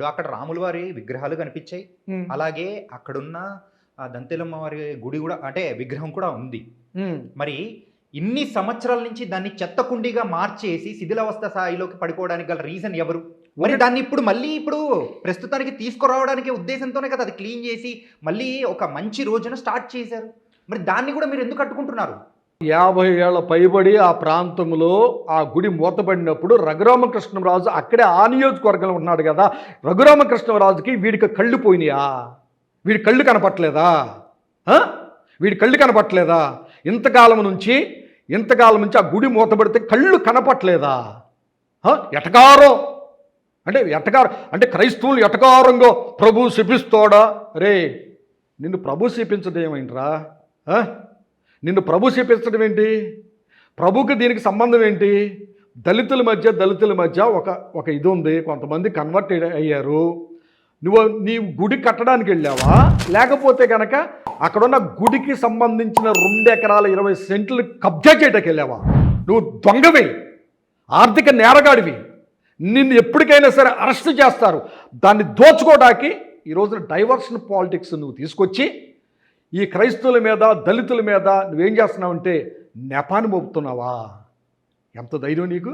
ఇప్పుడు అక్కడ రాముల వారి విగ్రహాలు కనిపించాయి. హ్మ్. అలాగే అక్కడున్న దంతెలమ్మ వారి గుడి గూడా అంటే విగ్రహం కూడా ఉంది. హ్మ్. మరి ఇన్ని సంవత్సరాల నుంచి దాన్ని చెత్త కుండీగా మార్చేసి శిథిలావస్థ స్థాయిలోకి పడిపోవడానికి గల రీజన్ ఎవరు? మరి దాన్ని ఇప్పుడు ప్రస్తుతానికి తీసుకురావడానికి ఉద్దేశంతోనే కదా అది క్లీన్ చేసి మళ్ళీ ఒక మంచి రోజున స్టార్ట్ చేశారు. మరి దాన్ని కూడా మీరు ఎందుకు అడ్డుకుంటున్నారు? 50 ఏళ్ల పైబడి ఆ ప్రాంతంలో ఆ గుడి మూతబడినప్పుడు రఘురామకృష్ణరాజు అక్కడే ఆ నియోజకవర్గంలో ఉన్నాడు కదా. రఘురామకృష్ణరాజుకి వీడికి కళ్ళు పోయినాయా? వీడి కళ్ళు కనపట్లేదా? వీడి కళ్ళు కనపట్లేదా? ఇంతకాలం నుంచి ఆ గుడి మూతబడితే కళ్ళు కనపట్లేదా? ఎటకారం అంటే క్రైస్తవులు ఎటకారంగా ప్రభు శపిస్తాడా? రే, నిన్ను ప్రభు శపించడం ఏమైందిరా? నిన్ను ప్రభు శపించడం ఏంటి? ప్రభుకి దీనికి సంబంధం ఏంటి? దళితుల మధ్య ఒక ఇది ఉంది. కొంతమంది కన్వర్ట్ అయ్యారు. నీ గుడి కట్టడానికి వెళ్ళావా, లేకపోతే కనుక అక్కడున్న గుడికి సంబంధించిన 2 ఎకరాల 20 సెంట్లు కబ్జా చేయడానికి వెళ్ళావా? నువ్వు దొంగవి, ఆర్థిక నేరగాడివి. నిన్ను ఎప్పటికైనా సరే అరెస్ట్ చేస్తారు. దాన్ని దోచుకోవడానికి ఈ రోజున డైవర్షన్ పాలిటిక్స్ నువ్వు తీసుకొచ్చి ఈ క్రైస్తవుల మీద, దళితుల మీద నువ్వేం చేస్తున్నావంటే నెపాన్ని మోపుతున్నావా? ఎంత ధైర్యం నీకు?